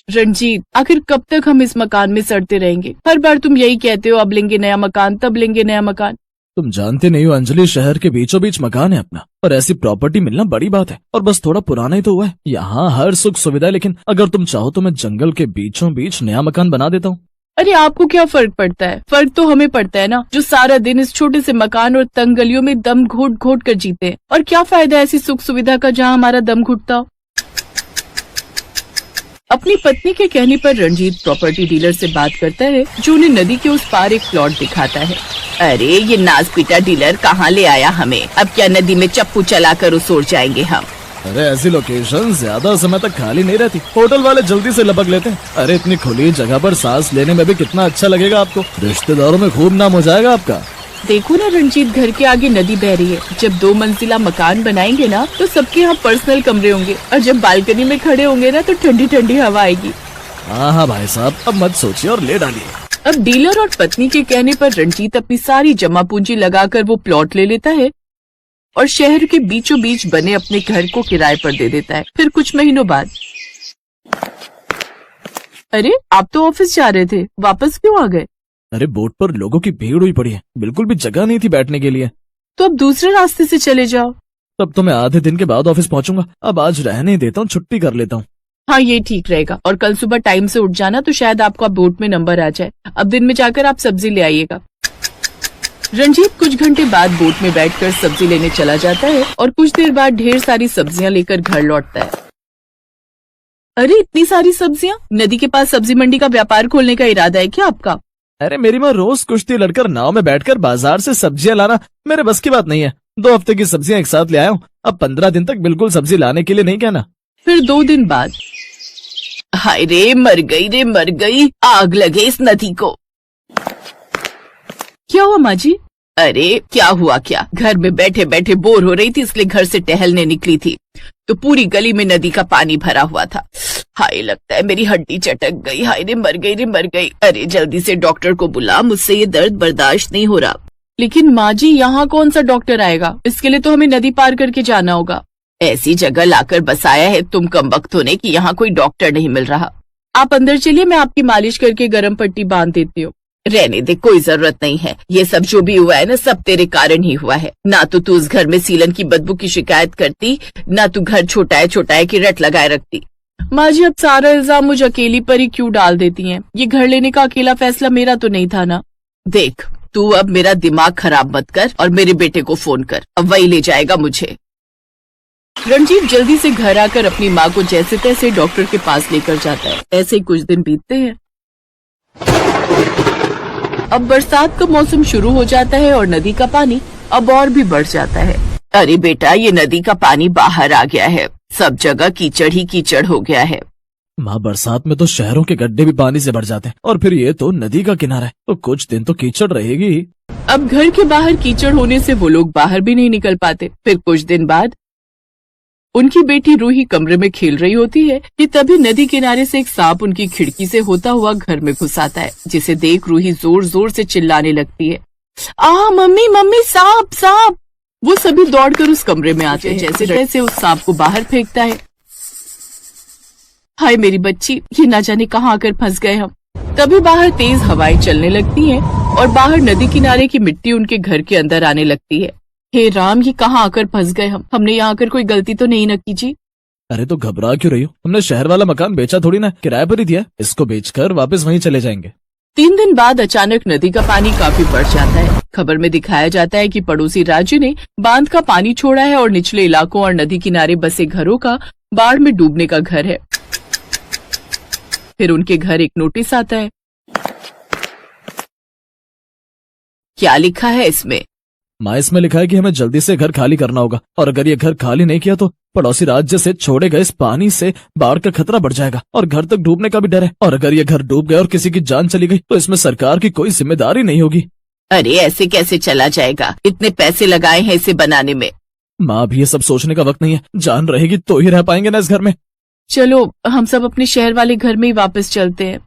रंजीत, आखिर कब तक हम इस मकान में सड़ते रहेंगे? हर बार तुम यही कहते हो, अब लेंगे नया मकान, तब लेंगे नया मकान। तुम जानते नहीं हो अंजलि, शहर के बीचों बीच मकान है अपना, और ऐसी प्रॉपर्टी मिलना बड़ी बात है। और बस थोड़ा पुराना ही तो हुआ है। यहाँ हर सुख सुविधा है, लेकिन अगर तुम चाहो तो मैं जंगल के बीचों बीच नया मकान बना देता हूँ। अरे आपको क्या फर्क पड़ता है? फर्क तो हमें पड़ता है ना, जो सारा दिन इस छोटे से मकान और तंग गलियों में दम घोट घोट कर जीते हैं। और क्या फायदा ऐसी सुख सुविधा का जहाँ हमारा दम घुटता हो। अपनी पत्नी के कहने पर रंजीत प्रॉपर्टी डीलर से बात करता है, जो उन्हें नदी के उस पार एक प्लॉट दिखाता है। अरे ये नाज पीटा डीलर कहाँ ले आया हमें? अब क्या नदी में चप्पू चलाकर उसोर जाएंगे हम? अरे ऐसी लोकेशन ज्यादा समय तक खाली नहीं रहती, होटल वाले जल्दी से लपक लेते हैं। अरे इतनी खुली जगह पर सांस लेने में भी कितना अच्छा लगेगा आपको, रिश्तेदारों में खूब नाम हो जाएगा आपका। देखो ना रंजीत, घर के आगे नदी बह रही है। जब 2 मंजिला मकान बनाएंगे ना तो सबके यहाँ पर्सनल कमरे होंगे, और जब बालकनी में खड़े होंगे ना तो ठंडी ठंडी हवा आएगी। हाँ भाई साहब, अब मत सोचिए और ले डालिए। अब डीलर और पत्नी के कहने पर रंजीत अपनी सारी जमा पूंजी लगाकर वो प्लॉट ले लेता है और शहर के बीचों बीच बने अपने घर को किराए पर दे देता है। फिर कुछ महीनों बाद, अरे आप तो ऑफिस जा रहे थे, वापस क्यों आ गए? अरे बोट पर लोगों की भीड़ हुई पड़ी है, बिल्कुल भी जगह नहीं थी बैठने के लिए। तो अब दूसरे रास्ते से चले जाओ। तब तो मैं आधे दिन के बाद ऑफिस पहुंचूंगा। अब आज रहने ही देता हूँ, छुट्टी कर लेता हूँ। हाँ ये ठीक रहेगा, और कल सुबह टाइम से उठ जाना तो शायद आपका बोट में नंबर आ जाए। अब दिन में जाकर आप सब्जी ले आइएगा। रंजीत कुछ घंटे बाद बोट में बैठकर सब्जी लेने चला जाता है और कुछ देर बाद ढेर सारी सब्जियां लेकर घर लौटता है। अरे इतनी सारी सब्जियां? नदी के पास सब्जी मंडी का व्यापार खोलने का इरादा है क्या आपका? अरे मेरी माँ रोज कुश्ती लड़कर नाव में बैठकर बाजार से सब्जियां लाना मेरे बस की बात नहीं है। 2 हफ्ते की सब्जियां एक साथ ले आया हूँ। अब 15 दिन तक बिल्कुल सब्जी लाने के लिए नहीं कहना। फिर 2 दिन बाद, हाय रे मर गई, आग लगे इस नदी को। क्या हुआ माँ जी? अरे क्या हुआ क्या, घर में बैठे बैठे बोर हो रही थी, इसलिए घर से टहलने निकली थी तो पूरी गली में नदी का पानी भरा हुआ था। हाय लगता है मेरी हड्डी चटक गई। हाय रे मर गई। अरे जल्दी से डॉक्टर को बुला, मुझसे ये दर्द बर्दाश्त नहीं हो रहा। लेकिन माँ जी यहाँ कौन सा डॉक्टर आएगा? इसके लिए तो हमें नदी पार करके जाना होगा। ऐसी जगह लाकर बसाया है तुम कमबख्त होने की यहाँ कोई डॉक्टर नहीं मिल रहा। आप अंदर चलिए, मैं आपकी मालिश करके गर्म पट्टी बांध देती हूँ। रहने दे, कोई जरूरत नहीं है। ये सब जो भी हुआ है ना, सब तेरे कारण ही हुआ है। ना तो तू उस घर में सीलन की बदबू की शिकायत करती, ना तू घर छोटा है की रट लगाए रखती। माँ जी अब सारा इल्जाम मुझे अकेली पर ही क्यों डाल देती हैं? ये घर लेने का अकेला फैसला मेरा तो नहीं था ना। देख तू अब मेरा दिमाग खराब मत कर और मेरे बेटे को फोन कर, अब वही ले जाएगा मुझे। रंजीत जल्दी से घर आकर अपनी माँ को जैसे तैसे डॉक्टर के पास लेकर जाता है। ऐसे ही कुछ दिन बीतते हैं। अब बरसात का मौसम शुरू हो जाता है और नदी का पानी अब और भी बढ़ जाता है। अरे बेटा, ये नदी का पानी बाहर आ गया है, सब जगह कीचड़ ही कीचड़ हो गया है। माँ बरसात में तो शहरों के गड्ढे भी पानी से भर जाते हैं, और फिर ये तो नदी का किनारा है, तो कुछ दिन तो कीचड़ रहेगी। अब घर के बाहर कीचड़ होने से वो लोग बाहर भी नहीं निकल पाते। फिर कुछ दिन बाद उनकी बेटी रूही कमरे में खेल रही होती है कि तभी नदी किनारे से एक सांप उनकी खिड़की से होता हुआ घर में घुस आता है, जिसे देख रूही जोर जोर से चिल्लाने लगती है, मम्मी सांप सांप। वो सभी दौड़कर उस कमरे में आते हैं, जैसे जैसे उस सांप को बाहर फेंकता है। हाय मेरी बच्ची, ये ना जाने कहाँ आकर फंस गए हम। तभी बाहर तेज हवाएं चलने लगती हैं और बाहर नदी किनारे की मिट्टी उनके घर के अंदर आने लगती है। हे राम, ये कहाँ आकर फंस गए हम? हमने यहाँ आकर कोई गलती तो नहीं न की जी? अरे तो घबरा क्यों रही हो? हमने शहर वाला मकान बेचा थोड़ी ना, किराए पर ही दिया। इसको बेचकर वापस वहीं चले जाएंगे। 3 दिन बाद अचानक नदी का पानी काफी बढ़ जाता है। खबर में दिखाया जाता है कि पड़ोसी राज्य ने बांध का पानी छोड़ा है और निचले इलाकों और नदी किनारे बसे घरों का बाढ़ में डूबने का घर है। फिर उनके घर एक नोटिस आता है। क्या लिखा है इसमें? माँ इसमें लिखा है कि हमें जल्दी से घर खाली करना होगा, और अगर ये घर खाली नहीं किया तो पड़ोसी राज्य से छोड़े गए इस पानी से बाढ़ का खतरा बढ़ जाएगा और घर तक डूबने का भी डर है। और अगर ये घर डूब गया और किसी की जान चली गई तो इसमें सरकार की कोई जिम्मेदारी नहीं होगी। अरे ऐसे कैसे चला जाएगा? इतने पैसे लगाए हैं इसे बनाने में। माँ भी ये सब सोचने का वक्त नहीं है, जान रहेगी तो ही रह पाएंगे ना इस घर में। चलो हम सब अपने शहर वाले घर में ही वापस चलते हैं।